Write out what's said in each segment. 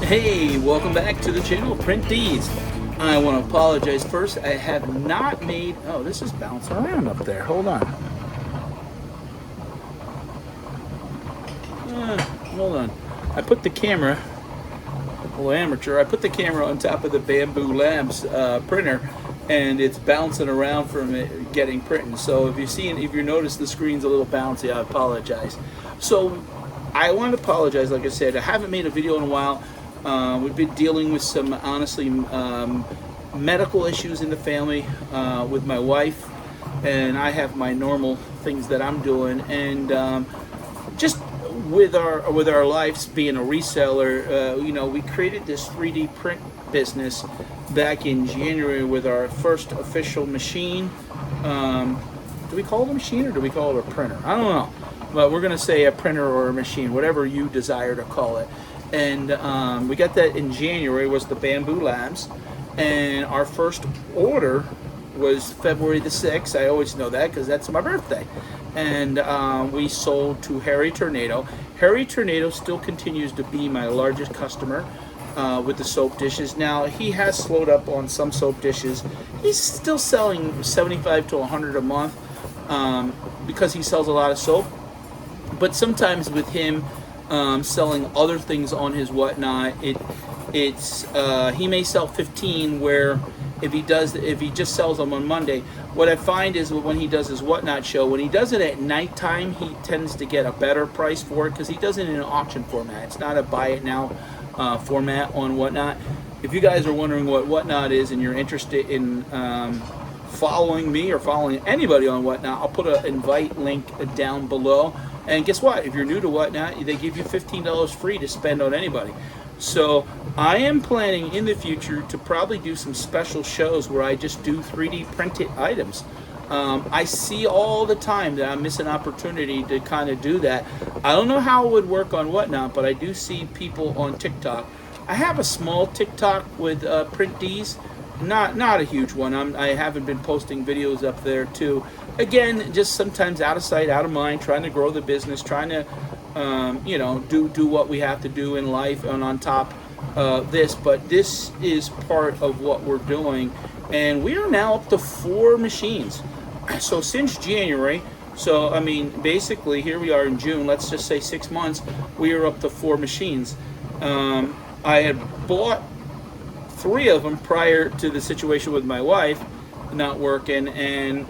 Hey, welcome back to the channel, Printdees. I want to apologize first. I have not made... Oh, this is bouncing around up there. Hold on. Hold on. I put the camera, a little amateur, I put the camera on top of the Bamboo Labs printer, and it's bouncing around from it getting printed. So if you notice the screen's a little bouncy, I apologize. So I want to apologize. Like I said, I haven't made a video in a while. We've been dealing with some, honestly, medical issues in the family with my wife, and I have my normal things that I'm doing, and just with our lives being a reseller, we created this 3D print business back in January with our first official machine. Do we call it a machine or do we call it a printer? I don't know, but we're gonna say a printer or a machine, whatever you desire to call it. And we got that in January, was the Bamboo Labs, and our first order was February the 6th. I always know that because that's my birthday. And we sold to Harry Tornado. Harry Tornado still continues to be my largest customer with the soap dishes. Now, he has slowed up on some soap dishes. He's still selling 75 to 100 a month because he sells a lot of soap. But sometimes with him selling other things on his whatnot, he may sell 15, where if he just sells them on Monday, what I find is when he does his whatnot show, when he does it at nighttime, he tends to get a better price for it because he does it in an auction format. It's not a buy it now format on whatnot. If you guys are wondering what whatnot is and you're interested in following me or following anybody on whatnot, I'll put an invite link down below. And guess what? If you're new to whatnot, they give you $15 free to spend on anybody. So I am planning in the future to probably do some special shows where I just do 3D printed items. I see all the time that I'm missing opportunity to kind of do that. I don't know how it would work on whatnot, but I do see people on TikTok. I have a small TikTok with Printdees, not a huge one. I haven't been posting videos up there too. Again, just sometimes out of sight, out of mind, trying to grow the business, trying to do what we have to do in life, and on top this. But this is part of what we're doing, and we are now up to 4 machines. So since January, so I mean, basically here we are in June. Let's just say 6 months. We are up to 4 machines. I had bought 3 of them prior to the situation with my wife not working, and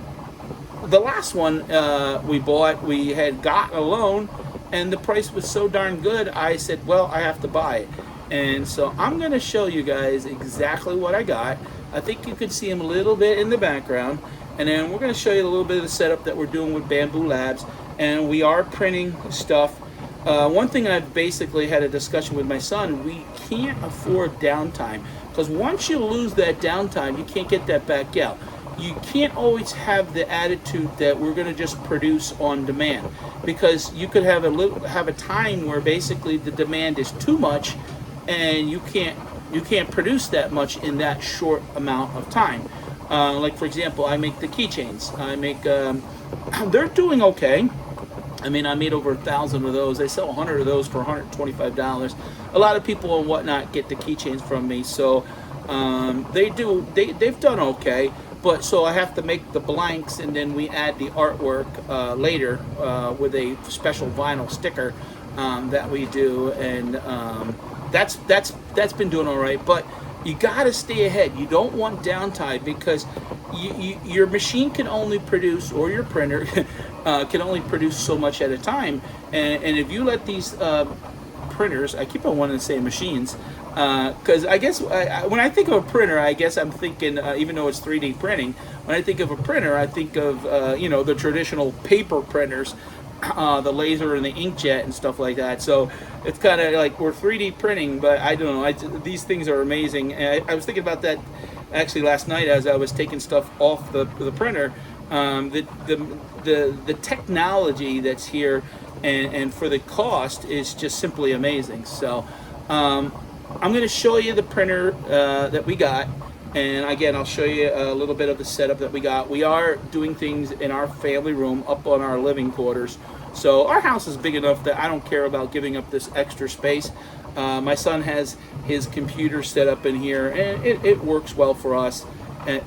the last one we had got a loan, and the price was so darn good, I said, well, I have to buy it. And so I'm going to show you guys exactly what I got. I think you could see them a little bit in the background, and then we're going to show you a little bit of the setup that we're doing with Bamboo Labs, and we are printing stuff. One thing I've basically had a discussion with my son, we can't afford downtime, because once you lose that downtime, you can't get that back out. You can't always have the attitude that we're going to just produce on demand, because you could have a time where basically the demand is too much, and you can't produce that much in that short amount of time. Like for example, I make the keychains. I make they're doing okay. I mean, I made over 1,000 of those. I sell 100 of those for $125. A lot of people and whatnot get the keychains from me, so they've done okay. But so I have to make the blanks, and then we add the artwork later with a special vinyl sticker that we do, and that's been doing all right. But you got to stay ahead. You don't want downtime, because your machine can only produce, or your printer can only produce so much at a time. And if you let these printers, I keep on wanting to say machines, because I guess when I think of a printer, I guess I'm thinking, even though it's 3D printing, when I think of a printer, I think of the traditional paper printers, the laser and the inkjet and stuff like that. So it's kind of like we're 3D printing, but I don't know. These things are amazing. And I was thinking about that actually last night as I was taking stuff off the printer. The technology that's here, and for the cost, is just simply amazing. So I'm going to show you the printer that we got, and again, I'll show you a little bit of the setup that we got. We are doing things in our family room up on our living quarters. So our house is big enough that I don't care about giving up this extra space. My son has his computer set up in here, and it works well for us. If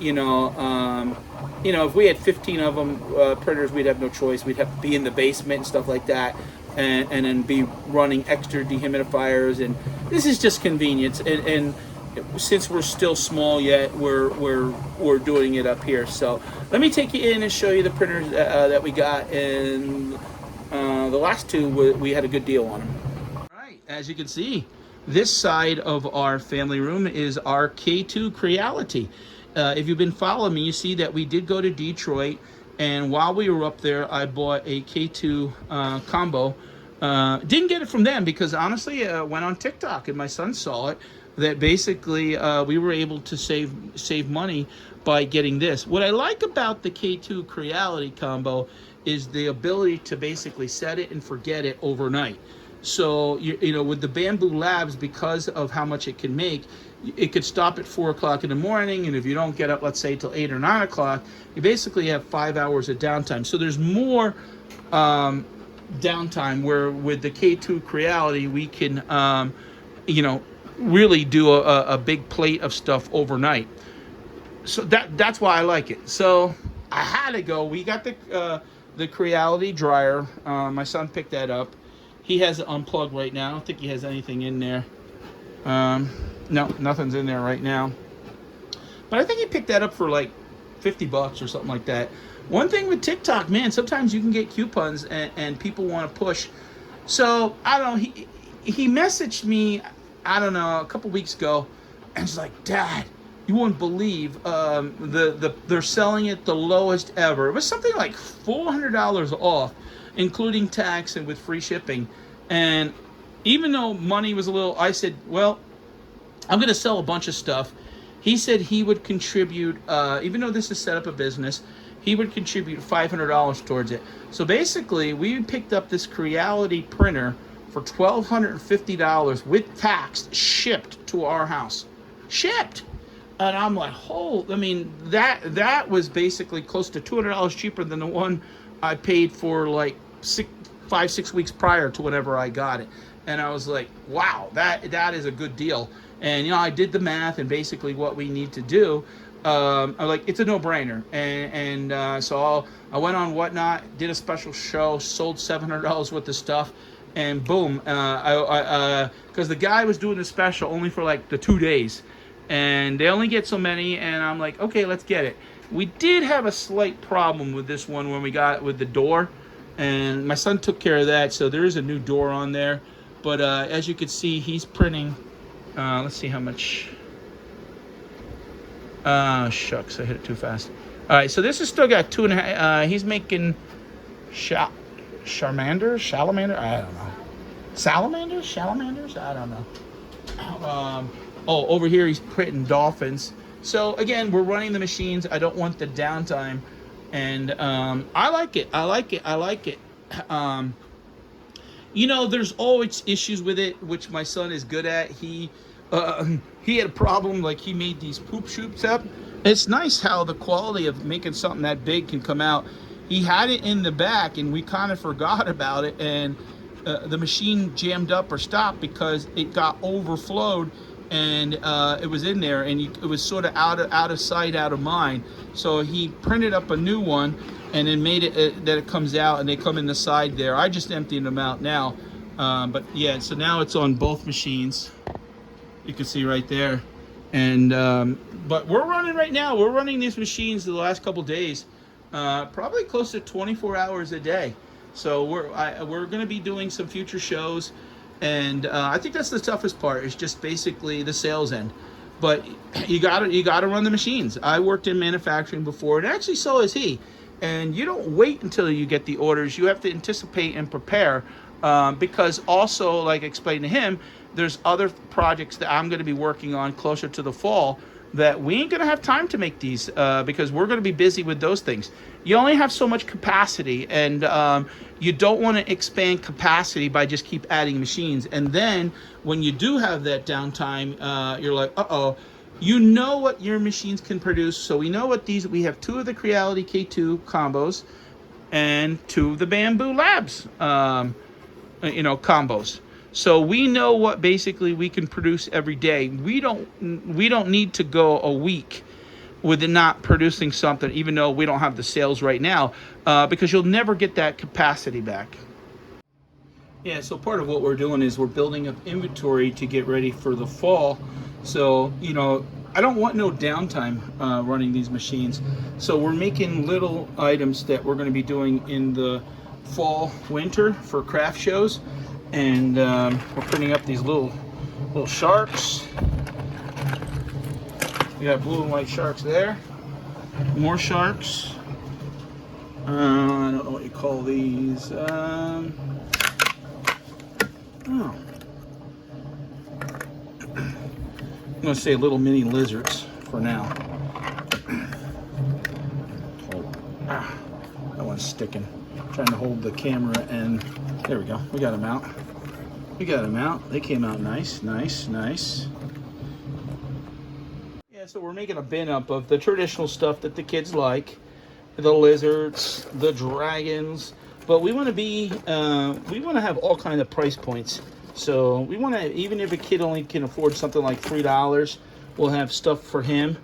we had 15 of them printers, we'd have no choice. We'd have to be in the basement and stuff like that, and then be running extra dehumidifiers. And this is just convenience. And since we're still small yet, we're doing it up here. So let me take you in and show you the printers that we got. And the last two, we had a good deal on them. All right, as you can see, this side of our family room is our K2 Creality. If you've been following me, you see that we did go to Detroit, and while we were up there, I bought a K2 combo. Didn't get it from them because honestly, went on TikTok and my son saw it. That basically we were able to save money by getting this. What I like about the K2 Creality combo is the ability to basically set it and forget it overnight. So with the Bamboo Labs, because of how much it can make, it could stop at 4 o'clock in the morning, and if you don't get up, let's say till 8 or 9 o'clock, you basically have 5 hours of downtime. So there's more downtime, where with the K2 Creality we can really do a big plate of stuff overnight. So that's why I like it. So I had to go. We got the Creality dryer. My son picked that up. He has it unplugged right now. I don't think he has anything in there. No, nothing's in there right now. But I think he picked that up for like $50 or something like that. One thing with TikTok, man, sometimes you can get coupons and people want to push. So I don't know. He messaged me, I don't know, a couple weeks ago, and he's like, "Dad, you wouldn't believe they're selling it the lowest ever." It was something like $400 off, including tax and with free shipping. And even though money was a little, I said, well, I'm going to sell a bunch of stuff. He said he would contribute, even though this is set up a business, he would contribute $500 towards it. So basically, we picked up this Creality printer for $1,250 with tax, shipped to our house. Shipped! And I'm like, that was basically close to $200 cheaper than the one I paid for like 5-6 weeks prior to whenever I got it. And I was like, wow, that is a good deal. And I did the math, and basically what we need to do, I'm like, it's a no-brainer. And so I went on Whatnot, did a special show, sold $700 worth of stuff, and boom, because the guy was doing the special only for like the 2 days, and they only get so many, and I'm like, okay, let's get it. We did have a slight problem with this one when we got with the door, and my son took care of that, so there is a new door on there. But as you can see, he's printing, let's see how much. Shucks, I hit it too fast. All right, so this has still got 2.5. He's making salamanders? I don't know. Salamanders? I don't know. Over here he's printing dolphins. So again, we're running the machines. I don't want the downtime, and I like it. There's always issues with it, which my son is good at. He had a problem, like he made these poop shoots up. It's nice how the quality of making something that big can come out. He had it in the back, and we kind of forgot about it, and the machine jammed up or stopped because it got overflowed, and it was in there, and it was sort of out of sight, out of mind. So he printed up a new one, and then made it that it comes out, and they come in the side there. I just emptied them out now, but yeah. So now it's on both machines. You can see right there, and but we're running right now. We're running these machines the last couple days, probably close to 24 hours a day. So we're going to be doing some future shows, and I think that's the toughest part. Is just basically the sales end. But you gotta run the machines. I worked in manufacturing before, and actually so has he. And you don't wait until you get the orders. You have to anticipate and prepare, because also, like I explained to him, there's other projects that I'm going to be working on closer to the fall that we ain't going to have time to make these because we're going to be busy with those things. You only have so much capacity, and you don't want to expand capacity by just keep adding machines. And then when you do have that downtime, you're like, uh-oh. You know what your machines can produce. So we know what we have 2 of the Creality K2 combos and 2 of the Bamboo Labs, combos. So we know what basically we can produce every day. We don't need to go a week with not producing something, even though we don't have the sales right now, because you'll never get that capacity back. Yeah, so part of what we're doing is we're building up inventory to get ready for the fall. So, you know, I don't want no downtime running these machines. So we're making little items that we're going to be doing in the fall, winter for craft shows. And we're printing up these little sharks. We got blue and white sharks there. More sharks. I don't know what you call these. Oh. I'm going to say little mini lizards for now. That one's sticking. I'm trying to hold the camera, and there we go. We got them out. We got them out. They came out nice, nice, nice. Yeah, so we're making a bin up of the traditional stuff that the kids like. The lizards, the dragons. But we want to be, we want to have all kinds of price points. So we want to, even if a kid only can afford something like $3, we'll have stuff for him.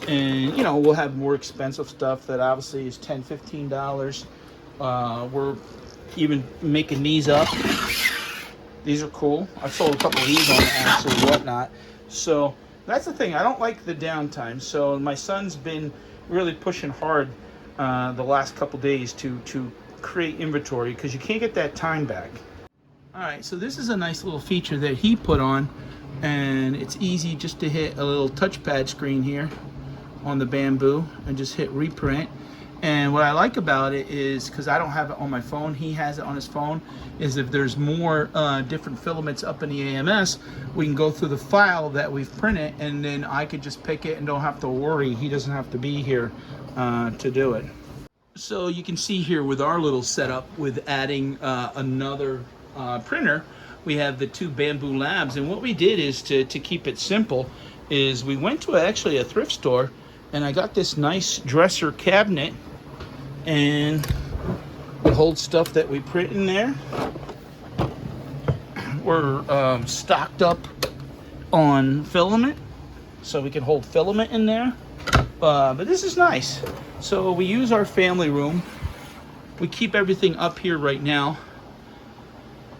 And, you know, we'll have more expensive stuff that obviously is $10, $15. We're even making these up. These are cool. I've sold a couple of these on Amazon and whatnot. So that's the thing. I don't like the downtime. So my son's been really pushing hard the last couple days to create inventory, because you can't get that time back. All right, so this is a nice little feature that he put on, and it's easy just to hit a little touchpad screen here on the Bamboo and just hit reprint. And what I like about it is, because I don't have it on my phone, he has it on his phone, is if there's more different filaments up in the AMS, we can go through the file that we've printed, and then I could just pick it and don't have to worry. He doesn't have to be here to do it. So you can see here with our little setup with adding another printer, we have the two Bamboo Labs. And what we did is to keep it simple is we went to actually a thrift store, and I got this nice dresser cabinet, and we hold stuff that we print in there. We're stocked up on filament, so we can hold filament in there. But this is nice. So we use our family room. We keep everything up here right now,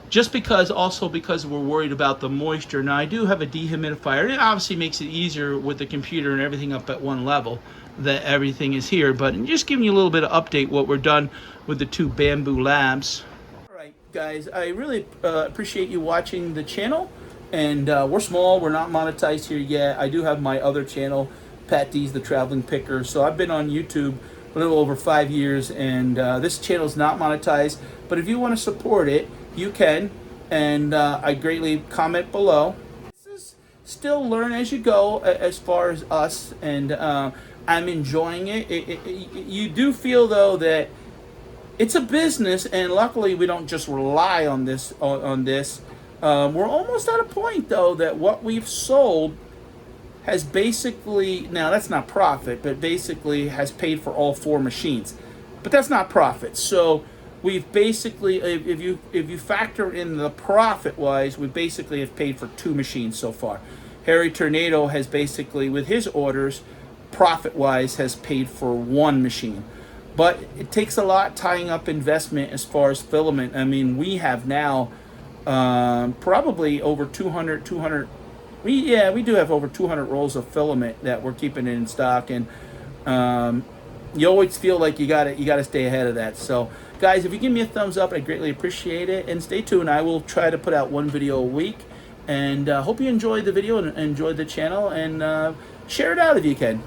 just because we're worried about the moisture. Now I do have a dehumidifier. It obviously makes it easier with the computer and everything up at one level, that everything is here. But I'm just giving you a little bit of update what we're done with the two Bamboo Labs. All right, guys, I really appreciate you watching the channel. And we're small, we're not monetized here yet. I do have my other channel, Printdees, the traveling picker. So I've been on YouTube a little over 5 years, and this channel is not monetized. But if you want to support it, you can, and I greatly comment below. This is still learn as you go as far as us, and I'm enjoying it. You do feel though that it's a business, and luckily we don't just rely on this. We're almost at a point though that what we've sold has basically, now that's not profit, but basically has paid for all 4 machines. But that's not profit. So we've basically, if you factor in the profit wise, we basically have paid for 2 machines so far. Harry Tornado has basically, with his orders, profit wise has paid for 1 machine. But it takes a lot tying up investment as far as filament. I mean, we have now probably over 200. We do have over 200 rolls of filament that we're keeping in stock, and you always feel like you gotta stay ahead of that. So guys, if you give me a thumbs up, I greatly appreciate it, and stay tuned. I will try to put out 1 video a week, and hope you enjoyed the video and enjoyed the channel, and share it out if you can.